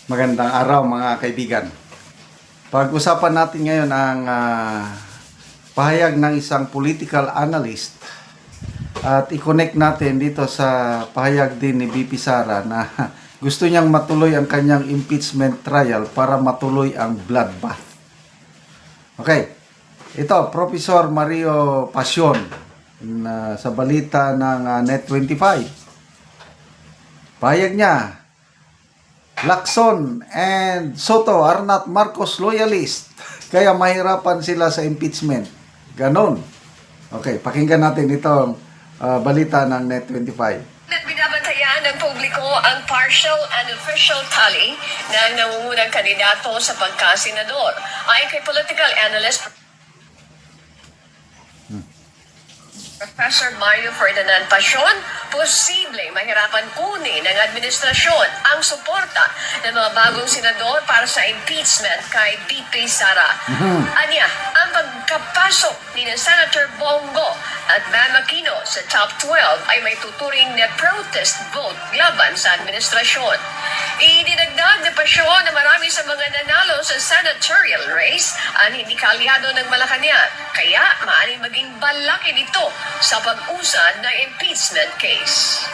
Magandang araw mga kaibigan. Pag-usapan natin ngayon ang pahayag ng isang political analyst at i-connect natin dito sa pahayag din ni BP Sara na gusto niyang matuloy ang kanyang impeachment trial para matuloy ang bloodbath. Okay, ito Professor Mario Pasion sa balita ng Net25. Pahayag niya, Lacson and Soto are not Marcos loyalists, kaya mahirapan sila sa impeachment. Ganon. Okay, pakinggan natin itong balita ng Net25. Binabantayan ng publiko ang partial and official tally ng nangungunang kandidato sa pagkasenador. Ayon kay political analyst Professor Mario Ferdinand Pasion, posibleng mahirapan kunin ng administrasyon ang suporta ng mga bagong senador para sa impeachment kay BP Sara. Anya, ang pagkapasok ni Senator Bongo at Bam Aquino sa top 12 ay may tuturing na protest vote laban sa administrasyon. Idinagdag na Pasion na marami sa mga nanalo sa senatorial race ang hindi kaalyado ng Malacanang, kaya maaaring maging balaki nito sa pag-usad ng impeachment case.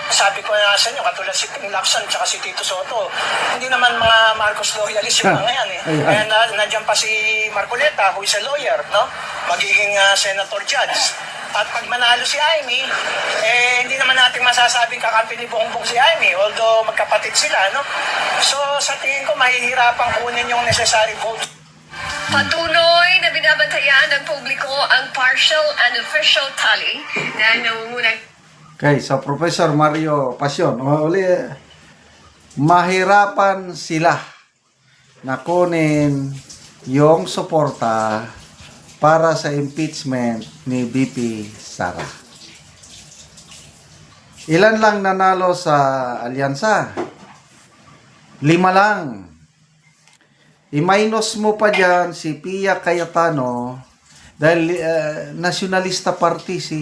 Sabi ko na sa inyo, katulad si Ping Lacson at si Tito Soto, hindi naman mga Marcos loyalist yung mga yan eh. Kaya nandiyan pa si Marcoleta, who is a lawyer, no? Magiging senator judge. At pag manalo si Amy, hindi naman natin masasabing kakampi ni Bongbong si Amy, although magkapatid sila, no? So sa tingin ko, mahihirapan kunin yung necessary votes. Patuloy na binabantayan ng publiko ang partial and official tally ng nangungunang. Okay, so Professor Mario Pasion, mahirapan sila na kunin yung suporta para sa impeachment ni BP Sara. Ilan lang nanalo sa alyansa? 5 lang. I-minus mo pa dyan si Pia Cayetano dahil nationalista party si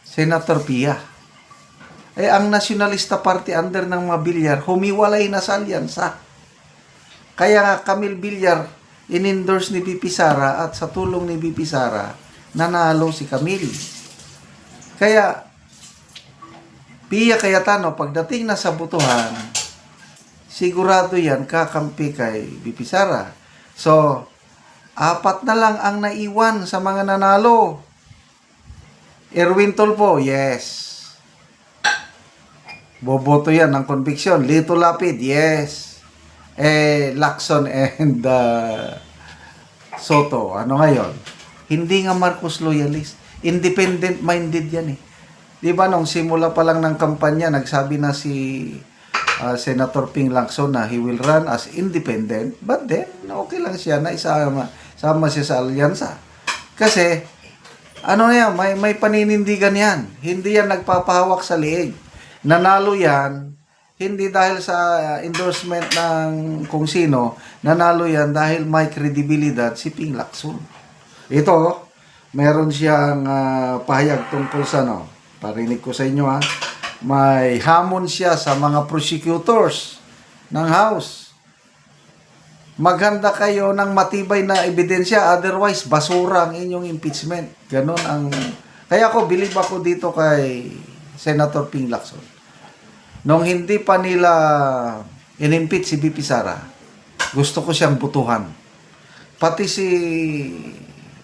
Senator Pia. Ang nationalista party under ng mga Villar, humiwalay na sa alyansa. Kaya Camille Villar, in-endorse ni BP Sara at sa tulong ni BP Sara, nanalo si Camille. Kaya, Pia Cayetano, pagdating na sa butuhan, sigurado yan kakampi kay BP Sara. So, 4 na lang ang naiwan sa mga nanalo. Erwin Tulfo, yes. Boboto yan ng conviction. Lito Lapid, yes. Lacson and Soto, ano ngayon? Hindi nga Marcos loyalist. Independent-minded yan eh. Di ba nung simula pa lang ng kampanya, nagsabi na si Senator Ping Lacson na he will run as independent, but then, okay lang siya na sama siya sa alyansa. Kasi, ano na yan, may paninindigan yan. Hindi yan nagpapahawak sa liig. Nanalo yan, hindi dahil sa endorsement ng kung sino, nanalo yan dahil may kredibilidad si Ping Lacson. Ito, meron siyang pahayag tungkol sa parinig ko sa inyo may hamon siya sa mga prosecutors ng House. Maghanda kayo ng matibay na ebidensya, otherwise basura ang inyong impeachment. Ganon ang... Kaya ako, believe ako dito kay Senator Ping Lacson. Nung hindi pa nila in-impeach si BP Sara, gusto ko siyang butuhan. Pati si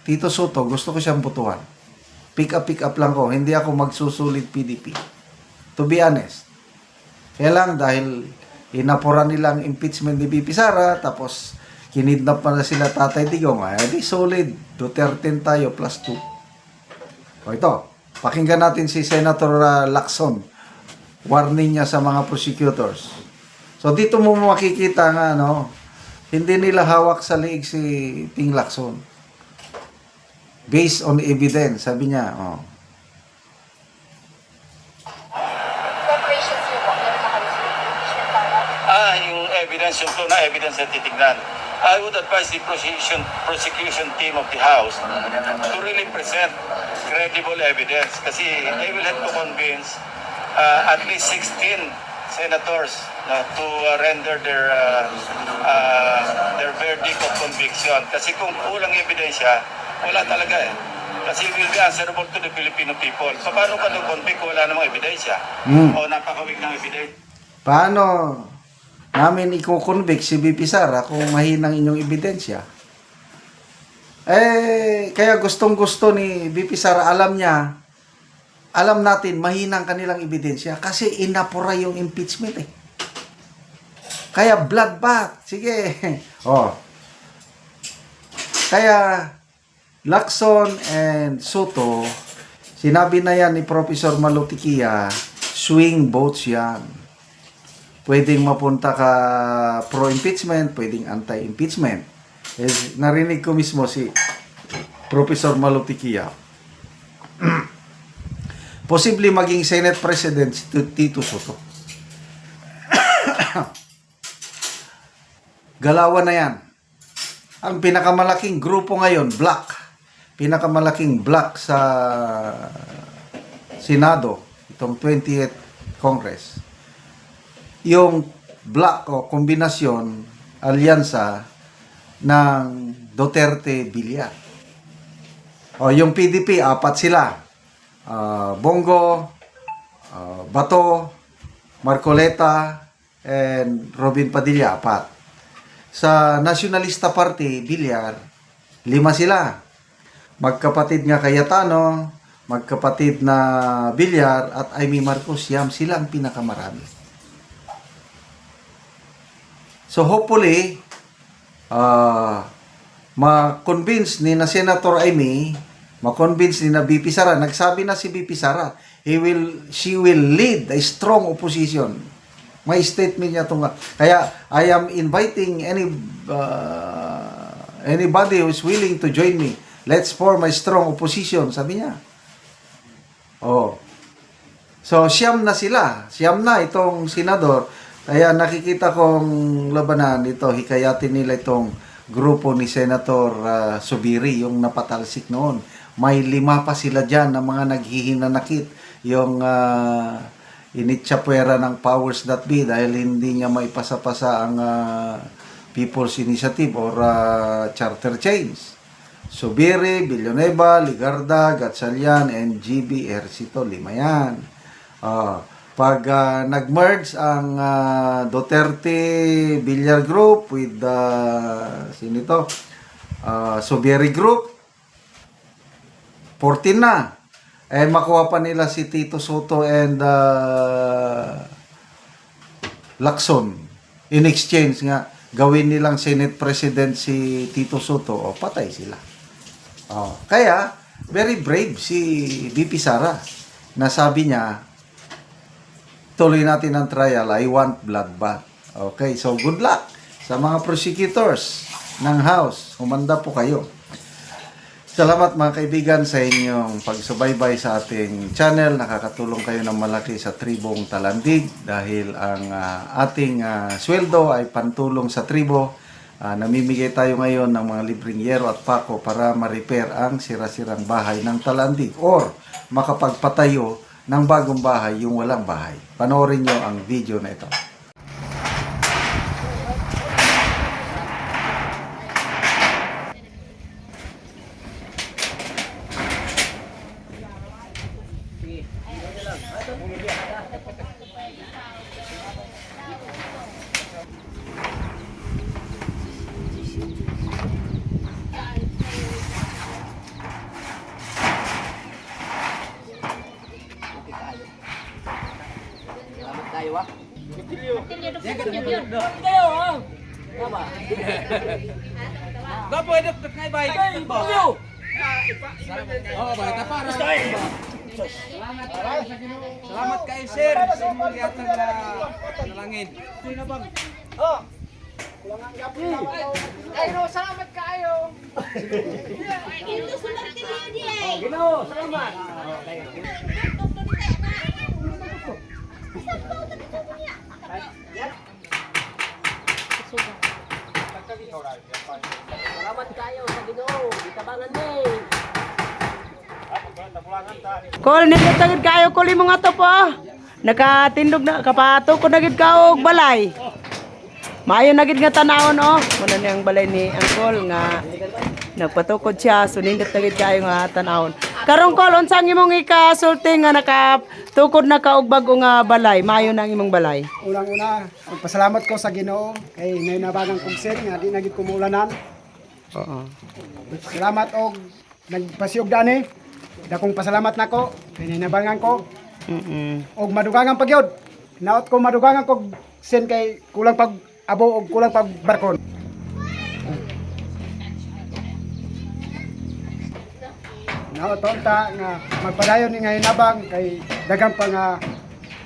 Tito Soto, gusto ko siyang butuhan. Pick up lang ko. Hindi ako magsusulit PDP. To be honest. Kaya lang dahil inapuran nilang impeachment ni BP Sara, tapos kinidnap pa na sila Tatay Digong, di solid. Duterte tayo plus 2. O ito, pakinggan natin si Senator Lacson. Warning niya sa mga prosecutors. So dito mo makikita nga, hindi nila hawak sa liig si Ping Lacson. Based on evidence, sabi niya, yung evidence, yung flow na evidence na titignan. I would advise the prosecution team of the House to really present credible evidence kasi they will have to convince at least 16 senators to render their verdict of conviction. Kasi kung kulang ebidensya, wala talaga eh. Kasi will be answerable to the Filipino people. Paano ka nung convict kung wala namang ebidensya? O napakawig ng ebidensya? Paano namin i-convict si BP Sara kung mahinang inyong ebidensya? Kaya gustong-gusto ni BP Sara, alam natin mahinang kanilang ebidensya kasi inapura yung impeachment eh. Kaya bloodbath. Sige. Kaya Lacson and Soto, sinabi na yan ni Professor Malutikia, swing votes yan. Pwedeng mapunta ka pro-impeachment, pwedeng anti-impeachment. Narinig ko mismo si Professor Malutikia. Posible maging Senate President si Tito Soto. Galawan na yan. Ang pinakamalaking grupo ngayon, pinakamalaking block sa Senado, itong 20th Congress. Yung block o kombinasyon, alyansa ng Duterte-Villar. Yung PDP, 4 sila. Bongo, Bato, Marcoleta, and Robin Padilla, 4. Sa Nacionalista Party, Villar, 5 sila. Magkapatid nga Cayetano, magkapatid na Villar, at Amy Marcos, sila ang pinakamarami. So hopefully, ma-convince ni na Senator Amy, ma-convince ni na BP Sara. Nagsabi na si BP Sara, she will lead a strong opposition. May statement niya itong. Kaya I am inviting anybody who is willing to join me. Let's form a strong opposition, sabi niya. So siyam na sila. Siyam na itong senador. Kaya nakikita kong labanan ito, hikayatin nila itong grupo ni Senator Subiri, yung napatalsik noon. May 5 pa sila dyan na mga naghihinanakit. Yung initsapwera ng powers that be dahil hindi niya maipasa-pasa ang People's Initiative or Charter Change. Subiri, Villanueva, Ligarda, Gatchalian, and GB Ercito. 5 yan. Pag nag-merge ang Duterte-Villar Group with Subiri Group, 14 na. Makuha pa nila si Tito Soto and Lacson. In exchange nga, gawin nilang Senate President si Tito Soto, patay sila. Kaya, very brave si BP Sara na sabi niya, tuloy natin ang trial, I want bloodbath. Okay, so good luck sa mga prosecutors ng House. Humanda po kayo. Salamat mga kaibigan sa inyong pagsubaybay sa ating channel. Nakakatulong kayo ng malaki sa tribong Talandig dahil ang ating sweldo ay pantulong sa tribo. Namimigay tayo ngayon ng mga libreng yero at pako para ma-repair ang sira-sirang bahay ng Talandig or makapagpatayo ng bagong bahay yung walang bahay. Panoorin nyo ang video na ito. Salamat kayo, sir. Sa inyong yatang nalangin. Salamat kayo. Salamat. Salamat kayo sa Ginoo. Itabangan ni. Kol, nindot tagid kayo, kuli mo nga to po. nakatindog na kapatukod na gid ka og balay. Maayo na gid nga tanawon oh. Muna ni ang balay ni Angkol nga nagpatukod siya so nindot na gid kayo nga tanawon. Karon kol unsang imong ikasulti nga nakatukod na ka og bag-o nga balay, maayo na ang imong balay. Unang-una, magpasalamat ko sa Ginoo kay nay nabagang kugsin nga di na gid kumulanan. Oo. Salamat og nagpasiyog dani. Dakong pasalamat nako kay nay nabangan ko og madugangan pagyod. Naot ko madugangan ko sin kay kulang pag abo og kulang pag barkon. Naot ta nga magpadayon ni ngay nabang kay dagang pa nga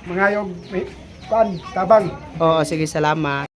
mangayog may kuan tabang. Oo, sige, salamat.